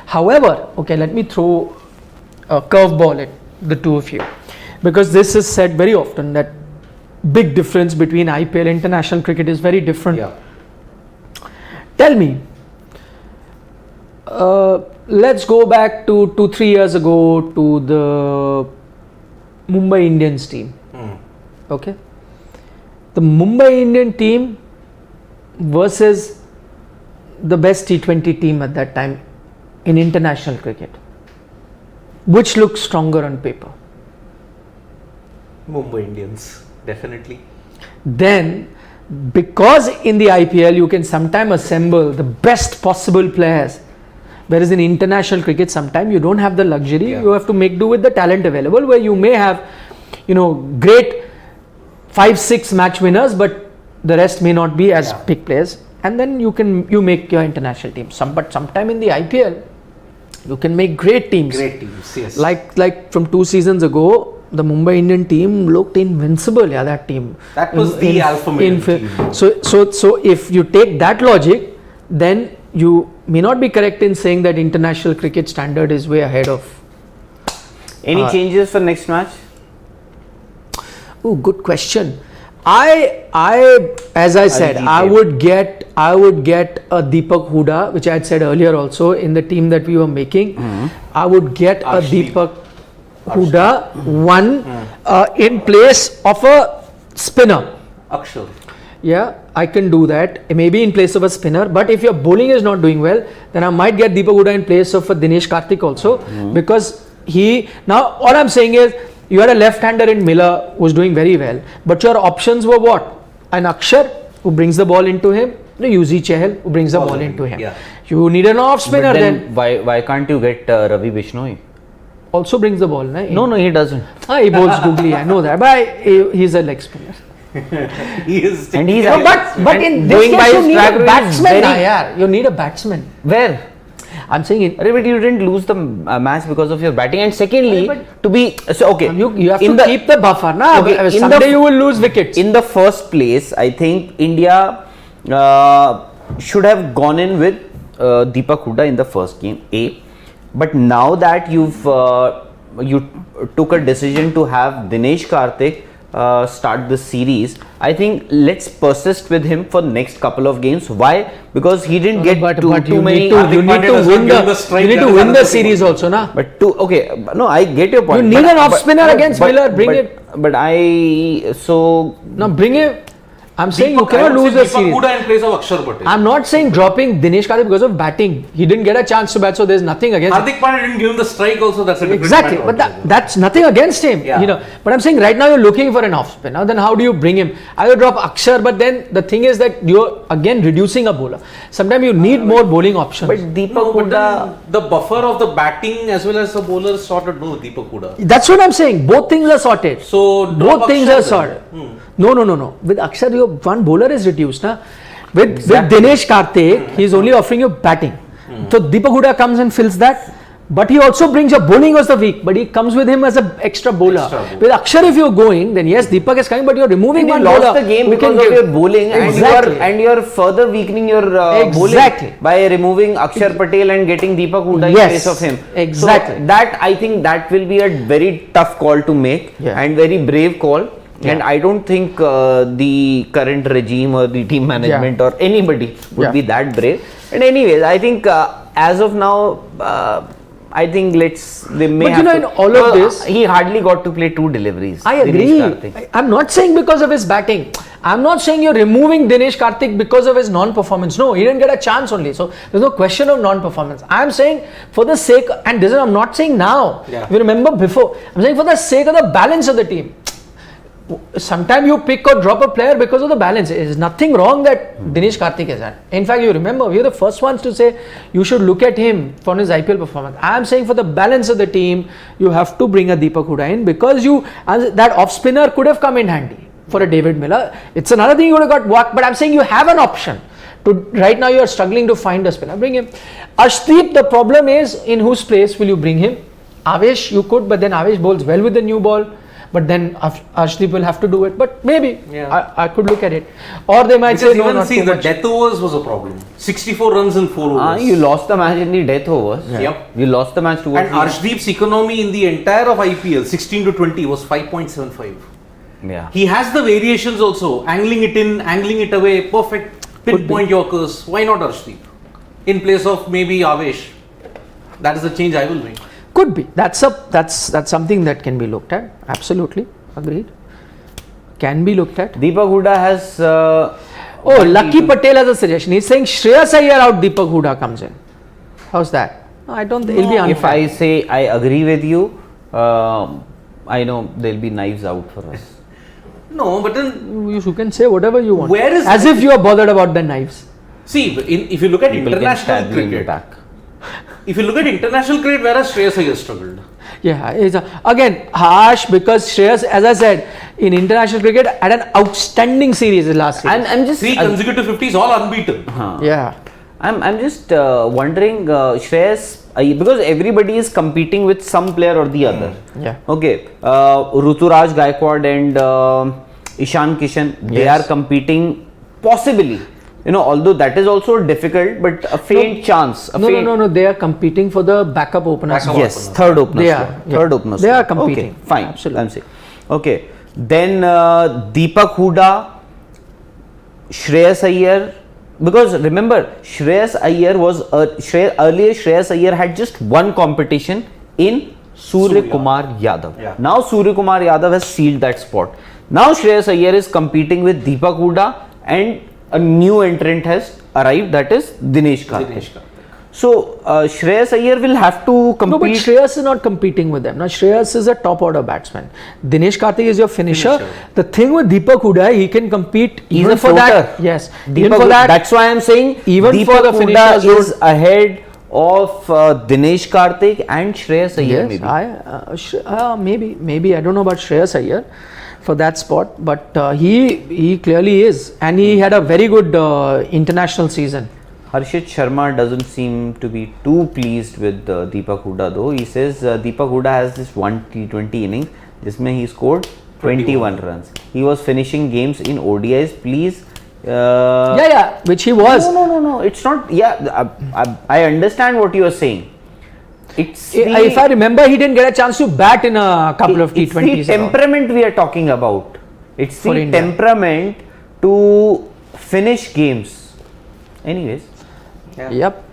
However, okay, let me throw a curveball at the two of you, because this is said very often that big difference between IPL and international cricket is very different. Yeah. Tell me, let's go back to 2-3 years ago to the Mumbai Indians team. Okay, the Mumbai Indian team versus the best T20 team at that time in international cricket. Which looks stronger on paper? Mumbai Indians, definitely. Then, because in the IPL you can sometimes assemble the best possible players, whereas in international cricket sometimes you don't have the luxury. Yeah. You have to make do with the talent available, where you may have, great 5-6 match winners, but the rest may not be as Yeah. big players, and then you make your international team. But sometime in the IPL you can make great teams. Great teams, yes. Like from 2 seasons ago, the Mumbai Indian team looked invincible. Yeah, that team. That was the alpha male team. So if you take that logic, then you may not be correct in saying that international cricket standard is way ahead of. Any changes for next match? Oh, good question. I as I said, I would get a Deepak Hooda, which I had said earlier also in the team that we were making. I would get a Deepak Hooda in place of a spinner. Akshar. Yeah, I can do that. Maybe in place of a spinner. But if your bowling is not doing well, then I might get Deepak Hooda in place of a Dinesh Karthik also, because now all I'm saying is, you had a left-hander in Miller who was doing very well, but your options were what? An Akshar who brings the ball into him, the Yuzvendra Chahal who brings the ball into him. Yeah. You need an off spinner But then. why can't you get Ravi Bishnoi? Also brings the ball, no? No, he doesn't. He bowls googly, I know that, but he's a leg spinner. He is. And he's No, but in this going by case you his need track a record, batsman. very- Yeah, you need a batsman. Where? I'm saying it. But you didn't lose the match because of your batting. And secondly, But- to be so okay, You have in to the- keep the buffer, na? Okay, in Someday the- you will lose wickets. in the first place, I think India should have gone in with Deepak Hooda in the first game. But now that you took a decision to have Dinesh Karthik start the series, I think let's persist with him for next couple of games. Why? Because he didn't get too you many. need to Hardik Pandya does not give the strike, you need that to is win the another series also, na? But okay, no, I get your point. You need but- an off but- spinner no, against but- Miller, bring but- it. But Now bring him. I'm saying you Deepak- cannot I would lose say the Deepak series. Hooda in place of Akshar Patel. I'm not saying dropping Dinesh Karthik because of batting. He didn't get a chance to bat, so there's nothing against him. Hardik Pandya didn't give him the strike also. That's a different Exactly, matter but altogether. that's nothing against him. Yeah. But I'm saying right now you're looking for an off spinner. Then how do you bring him? I would drop Akshar, but then the thing is that you're again reducing a bowler. Sometimes you need more bowling options. But Deepak No, but Hooda. then the buffer of the batting as well as the bowler is sorted. No, Deepak Hooda. That's what I'm saying. Both things are sorted. So drop Both things Akshar are then. sorted. No. With Akshar, your one bowler is reduced, na? With Dinesh Karthik, he is only offering you batting. So Deepak Hooda comes and fills that. But he also brings your bowling was the weak, but he comes with him as an extra bowler. With Akshar, if you're going, then yes, Deepak is coming, but you're removing And one you lost bowler. the game who can because of give- your bowling, Exactly. and you're further weakening your Exactly. bowling by removing Akshar Patel and getting Deepak Hooda in Yes, place of him. exactly. So that I think that will be a very tough call to make and very brave call. And I don't think the current regime or the team management or anybody would be that brave. And anyways, I think as of now, I think they may But have in all of this, he hardly got to play 2 deliveries. I Dinesh agree. Karthik. I'm not saying because of his batting. I'm not saying you're removing Dinesh Karthik because of his non-performance. No, he didn't get a chance only. So there's no question of non-performance. I'm saying for the sake, and this is I'm not saying now. Yeah. If you remember before, I'm saying for the sake of the balance of the team. Sometimes you pick or drop a player because of the balance. There is nothing wrong that Dinesh Karthik has done. In fact, you remember, we are the first ones to say you should look at him for his IPL performance. I am saying for the balance of the team, you have to bring a Deepak Hooda in because that off spinner could have come in handy for a David Miller. It's another thing you would have got walked, but I'm saying you have an option. Right now, you are struggling to find a spinner. Bring him. Arshdeep, the problem is in whose place will you bring him? Avesh, you could, but then Avesh bowls well with the new ball. But then Arshdeep will have to do it. But maybe I could look at it, or they might say no, not too the much. death overs was a problem. 64 runs in 4 overs. You lost the match in the death overs. Yeah. Yep. You lost the match towards And Arshdeep's economy in the entire of IPL 16 to 20 was 5.75. Yeah. He has the variations also, angling it in, angling it away, perfect pinpoint Yorkers. Why not Arshdeep in place of maybe Avesh? That is the change I will make. Could be. That's something that can be looked at. Absolutely agreed. Can be looked at. Deepak Hooda has. Lucky Patel has a suggestion. He's saying Shreyas Iyer out, Deepak Hooda comes in. How's that? No, I don't think it'll be unfair. If I say I agree with you, I know there'll be knives out for us. No, but then You can say whatever you want. Where is as the- if you are bothered about the knives. see, if you look at People can international stab you in the cricket, back. if you look at international cricket, where has Shreyas Iyer struggled? Yeah, again harsh because Shreyas, as I said, in international cricket had an outstanding series last year. And I'm just 3 consecutive 50s, all unbeaten. Yeah. I'm just wondering, Shreyas, because everybody is competing with some player or the other. Yeah. Okay, Ruturaj Gaikwad and Ishan Kishan, they Yes. are competing possibly. Although that is also difficult, but a faint chance. No. They are competing for the backup openers. Backup. Yes, third opener. They are, slot. yeah. Third opener. They are slot. competing. Okay, fine. Absolutely. I'm saying. Okay. Then Deepak Hooda, Shreyas Iyer. Because remember, Shreyas Iyer was earlier. Shreyas Iyer had just one competition in Surya Kumar Yadav. Yeah. Now Surya Kumar Yadav has sealed that spot. Now Shreyas Iyer is competing with Deepak Hooda, and a new entrant has arrived. That is Dinesh Karthik. So Shreyas Iyer will have to compete. No, but Shreyas is not competing with them. Now Shreyas is a top order batsman. Dinesh Karthik is your finisher. The thing with Deepak Hooda, he can compete He's even a for that. floater. Yes, Deepak even for Hooda- that. That's why I'm saying Even Deepak for the Hooda finishers is ahead of Dinesh Karthik and Shreyas Iyer. Yes, maybe. Maybe I don't know about Shreyas Iyer for that spot, but he clearly is, and he had a very good international season. Harshit Sharma doesn't seem to be too pleased with Deepak Hooda though. He says Deepak Hooda has this one T20 inning, जिसमें he scored 21 runs. He was finishing games in ODIs. Please. Which he was. No. It's not. Yeah, I understand what you are saying. It's If I remember, he didn't get a chance to bat in a couple of it's T20s. the temperament we are talking about. It's For the India. temperament to finish games. Anyways. Yep.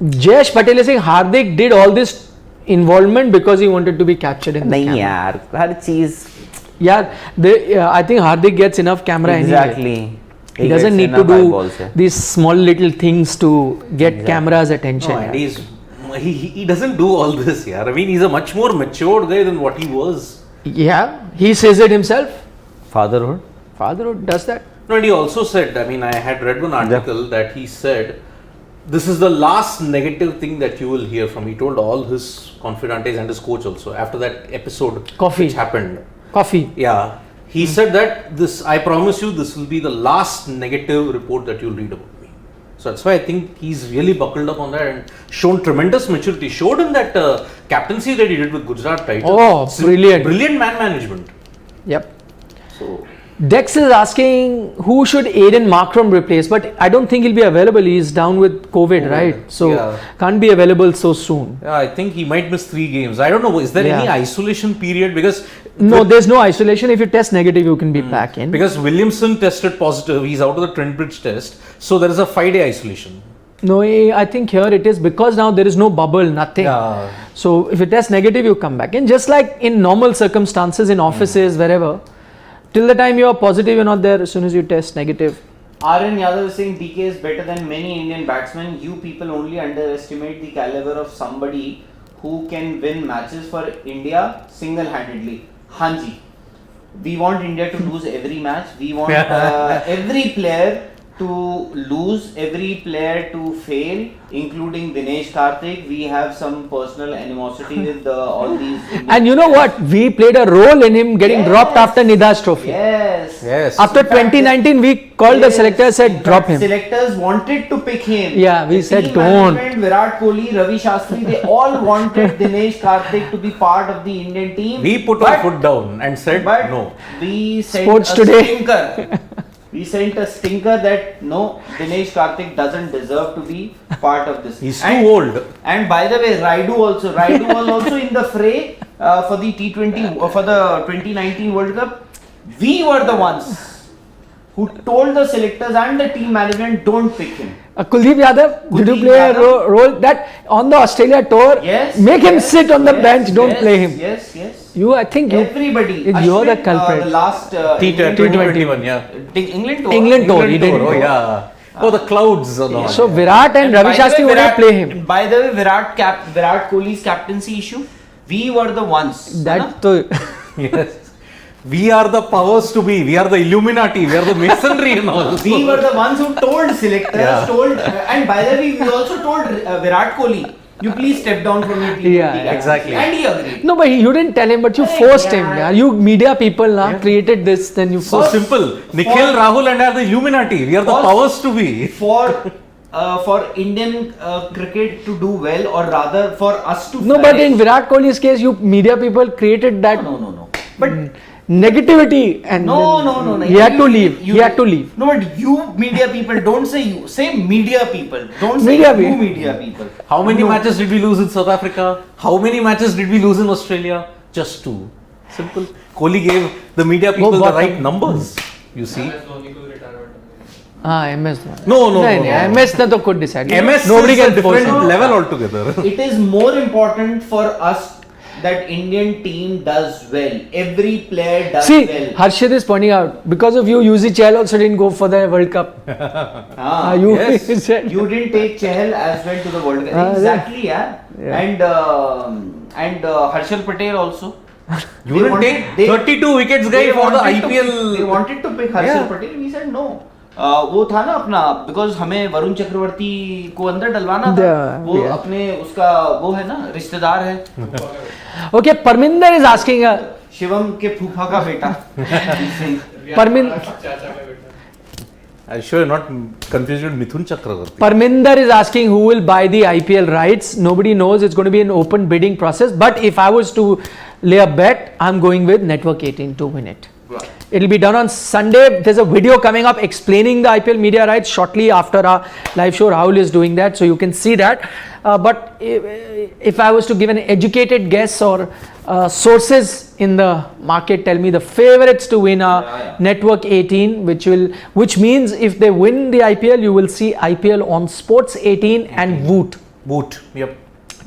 Jayesh Patel is saying Hardik did all this involvement because he wanted to be captured in the नहीं camera. यार, हर चीज I think Hardik gets enough camera anyway. exactly. He doesn't need to do these small little things to get camera's attention. No, and he doesn't do all this, yeah. I mean, he's a much more matured guy than what he was. Yeah, he says it himself. Fatherhood. Fatherhood does that. No, and he also said, I mean, I had read one article that he said, this is the last negative thing that you will hear from. He told all his confidantes and his coach also after that episode which happened. Coffee. Yeah. He said that I promise you, this will be the last negative report that you'll read about me. So that's why I think he's really buckled up on that and shown tremendous maturity. Showed in that captaincy that he did with Gujarat Titans. Oh, brilliant. Brilliant man management. Yep. So Dex is asking who should Aiden Markram replace, but I don't think he'll be available. He's down with COVID, right? So can't be available so soon. yeah, I think he might miss 3 games. I don't know. Is there any isolation period? Because No, there's no isolation. If you test negative, you can be back in. Because Williamson tested positive. He's out of the Trent Bridge test. So there is a 5-day isolation. No, I think here it is because now there is no bubble, nothing. Yeah. So if you test negative, you come back in. Just like in normal circumstances in offices, wherever, till the time you are positive, you're not there. As soon as you test negative. RN Yadav is saying DK is better than many Indian batsmen. You people only underestimate the caliber of somebody who can win matches for India single-handedly. Hanji. We want India to lose every match. We want every player to lose, every player to fail, including Dinesh Karthik. We have some personal animosity with all these Indian And you know what? We played a role in him getting dropped after Nida's trophy. Yes. After In fact, 2019, we called the selector, said in drop fact, him. Selectors wanted to pick him. Yeah, we The said team don't. management, Virat Kohli, Ravi Shastri, they all wanted Dinesh Karthik to be part of the Indian team. We put our foot down and said But no. we sent Sports a Today. stinker. We sent a stinker that no, Dinesh Karthik doesn't deserve to be part of this. He's too old. And by the way, Raidu was also in the fray for the T20 for the 2019 World Cup. We were the ones who told the selectors and the team management don't pick him. Kuldeep Yadav, did you Kuldeep play a Yadav? role that on the Australia tour? Yes. Make him yes, sit on the yes, bench, don't yes, play him. Yes. You, I think you. Everybody. You're the Ashwin, culprit. The last T21, yeah. England tour. England tour, he didn't. Oh, yeah. Oh, the clouds. and all. So Virat and Ravi by the way, Shastri wouldn't play him. By the way, Virat Kohli's captaincy issue, we were the ones. That to, Yes. We are the powers to be. We are the Illuminati. We are the masonry and all. We were the ones who told selectors, Yeah. and by the way, we also told Virat Kohli, you please step down from your team. Yeah, exactly. And he agreed. no, but you didn't tell him, but you forced him. yeah. Yeah. You media people now created this, then you So forced. simple. Nikhil, Rahul and I are the Illuminati. We are the First- powers to be. For Indian cricket to do well, or rather for us to No, but flourish. in Virat Kohli's case, you media people created that No. But negativity and no. he had to leave. He had to leave. No, but you media people, don't say you. Say media people. Don't say Media you people. media people. How many No. matches did we lose in South Africa? How many matches did we lose in Australia? Just 2. Simple. Kohli gave the media people the bottom. right numbers. You see? MS Dhoni को retirement Ah, MS. No. नहीं, MS ने तो खुद decide. MS Nobody is a can force different him. level altogether. It is more important for us that Indian team does well. Every player does See, well. Harshit is pointing out, because of you, Yuzvendra Chahal also didn't go for the World Cup. You yes. said. You didn't take Chahal as well to the World Cup. Exactly, yeah. And Harshal Patel also. You didn't take 32 wickets guy for the IPL. They wanted to pick Harshal Yeah. Patel. We said no. वो था ना अपना, because हमें वरुण चक्रवर्ती को अंदर डलवाना था. वो अपने उसका वो है ना, रिश्तेदार है. Okay, Parminder is asking. Shivam के फूफा का बेटा. Parminder. चाचा का बेटा. I'm sure you're not confused with Mithun Chakravarti. Parminder is asking who will buy the IPL rights. Nobody knows. It's going to be an open bidding process. But if I was to lay a bet, I'm going with Network 18 to win it. It'll be done on Sunday. There's a video coming up explaining the IPL media rights shortly after our live show. Rahul is doing that, so you can see that. But if I was to give an educated guess, or sources in the market tell me the favorites to win are Network 18, which means if they win the IPL, you will see IPL on Sports 18 and Voot Boot. Yep.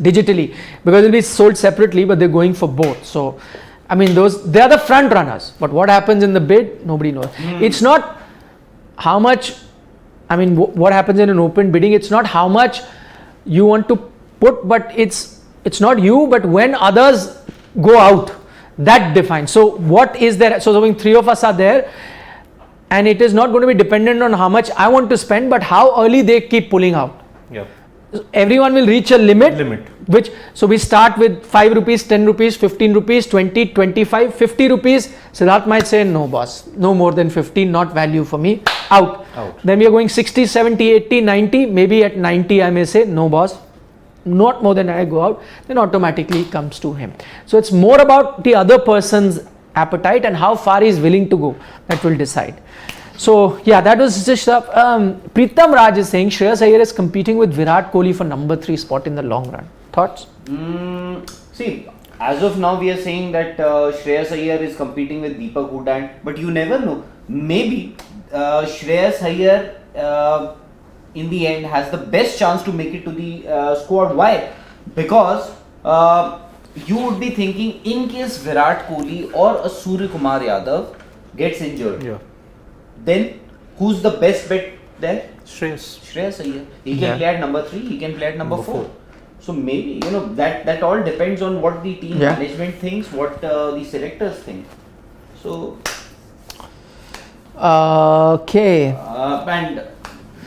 digitally, because it'll be sold separately, but they're going for both. So I mean, they are the front runners, but what happens in the bid, nobody knows. It's not how much, I mean, what happens in an open bidding, it's not how much you want to put, but it's not you, but when others go out, that defines. So what is there? So suppose 3 of us are there, and it is not going to be dependent on how much I want to spend, but how early they keep pulling out. Yep. Everyone will reach a limit. So we start with 5 rupees, 10 rupees, 15 rupees, 20, 25, 50 rupees. Siddharth might say, no boss, no more than 15, not value for me, out. Then we are going 60, 70, 80, 90, maybe at 90 I may say, no boss, not more than I go out, then automatically it comes to him. So it's more about the other person's appetite and how far he is willing to go, that will decide. So yeah, that was just stuff. Pritam Raj is saying Shreyas Iyer is competing with Virat Kohli for number 3 spot in the long run. Thoughts? See, as of now we are saying that Shreyas Iyer is competing with Deepak Hooda, but you never know. Maybe Shreyas Iyer in the end has the best chance to make it to the squad. Why? Because you would be thinking, in case Virat Kohli or a Surya Kumar Yadav gets injured, Yeah. then who's the best bet there? Shreyas. Shreyas Iyer. He can Yeah. play at number 3, he can play at number Number 4. four. So maybe, that all depends on what the team Yeah. management thinks, what the selectors think. So, Okay. and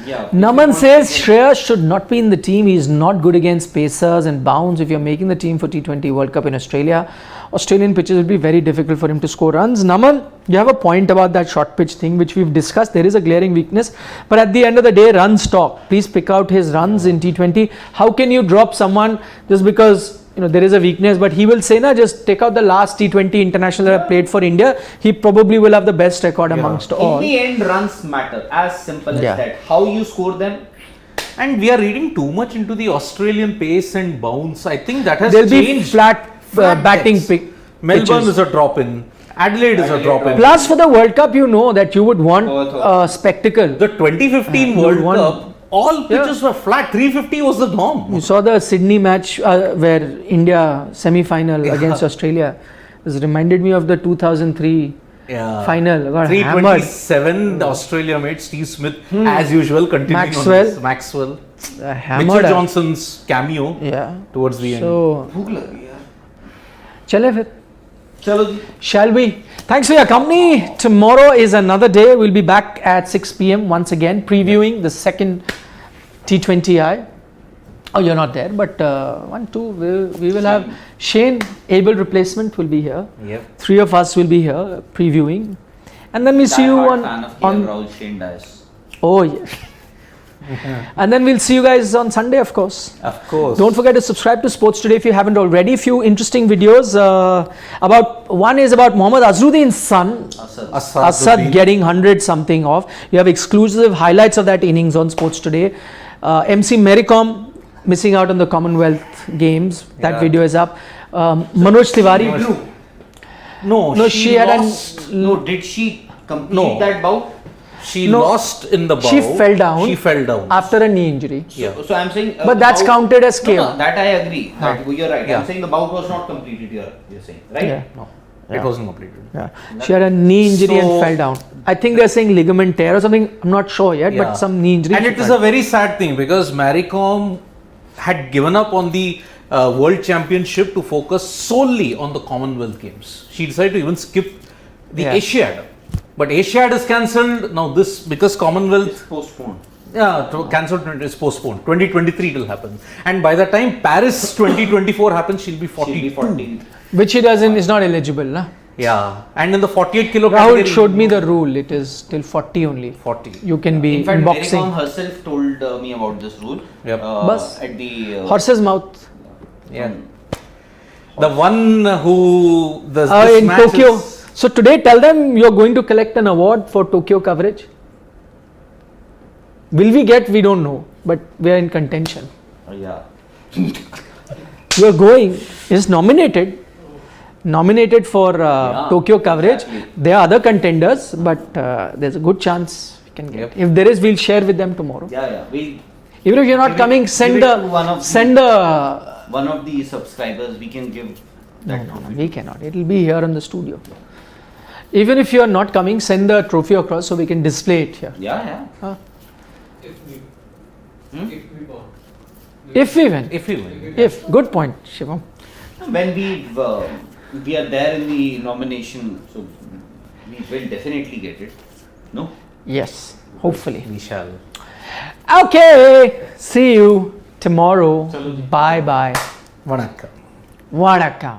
yeah. Naman says Shreyas should not be in the team. He is not good against pacers and bounds. If you're making the team for T20 World Cup in Australia, Australian pitches will be very difficult for him to score runs. Naman, you have a point about that short pitch thing which we've discussed. There is a glaring weakness, but at the end of the day, runs talk. Please pick out his runs in T20. How can you drop someone just because there is a weakness? But he will say, "Na, just take out the last T20 international that I played for India. He probably will have the best record amongst all." In the end, runs matter. As simple as Yeah. that. How you score them. And we are reading too much into the Australian pace and bounce. I think that has There'll be changed. flat batting decks. pick. Melbourne pitches. is a drop in. Adelaide is a Adelaide drop in. Plus, for the World Cup, that you would want Both. spectacle. The 2015 You World won. Cup, all pitches were flat. 350 was the norm. You saw the Sydney match where India semi-final against Australia. This reminded me of the 2003 Yeah. final. Got hammered. 327, the Australia made Steve Smith, as usual, continuing Maxwell. on this. Maxwell. Hammered. Mitchell Johnson's cameo Yeah. towards the end. So, भूख लग गई यार. chale phir. चलो जी. Shall we? Thanks for your company. Tomorrow is another day. We'll be back at 6 p.m. once again, previewing the second T20I. Oh, you're not there, but 1, 2, we will have Shane, able replacement, will be here. Yep. 3 of us will be here previewing, and then we'll see you Die-hard fan of on. Rahul Shane Dias. Oh yeah. And then we'll see you guys on Sunday, of course. Of course. Don't forget to subscribe to Sports Today if you haven't already. Few interesting videos. One is about Mohammad Azharuddin's son, Asad getting 100 something off. You have exclusive highlights of that innings on Sports Today. MC Mericom missing out on the Commonwealth Games. That Yeah. video is up. Manoj Tiwari. No, she had lost. No, did she complete No. that bout? She No. lost in the bow. She fell down. She fell down. After a knee injury. Yeah. So I'm saying. But that's counted as No, KO. that I agree. That you're right. Yeah. I'm saying the bout was not completed. You're saying, right? Yeah. No, Yeah. it wasn't completed. Yeah. She had a knee injury and So- fell down. I think they're saying ligament tear or something. I'm not sure yet, Yeah. but some knee injury. And she it is fell. a very sad thing because Maricom had given up on the World Championship to focus solely on the Commonwealth Games. She decided to even skip the Yeah. Asiad. But Asiad is cancelled. Now this, because Commonwealth, Postponed. cancelled, is postponed. 2023 it will happen. And by the time Paris 2024 happens, she'll be 42. She'll be 14. Which he doesn't, is not eligible. Na? Yeah. And in the 48 kilo Rahul category, showed me the rule. It is till 40 only. 40. You can be In fact, in Maricom boxing. herself told me about this rule. Yep. Bas. At the Horse's mouth. Yeah. The one who this In match Tokyo. is- So today, tell them you're going to collect an award for Tokyo coverage. Will we get? We don't know, but we are in contention. yeah. You are going. Is nominated for Tokyo coverage. Exactly. There are other contenders, but there's a good chance we can get. Yep. If there is, we'll share with them tomorrow. Yeah. We Even if you're not Give it- coming, give send it to one of the- the. one of the subscribers we can give that No, trophy. we cannot. It will be here in the studio. Even if you are not coming, send the trophy across so we can display it here. Yeah. If we, Hmm? if we want. If we win. If you win. If. Good point, Shivam. When we are there in the nomination, so we will definitely get it. No? Yes, hopefully. We shall. Okay, see you tomorrow. Chalo ji. Bye bye. Vanakkam. Vanakkam.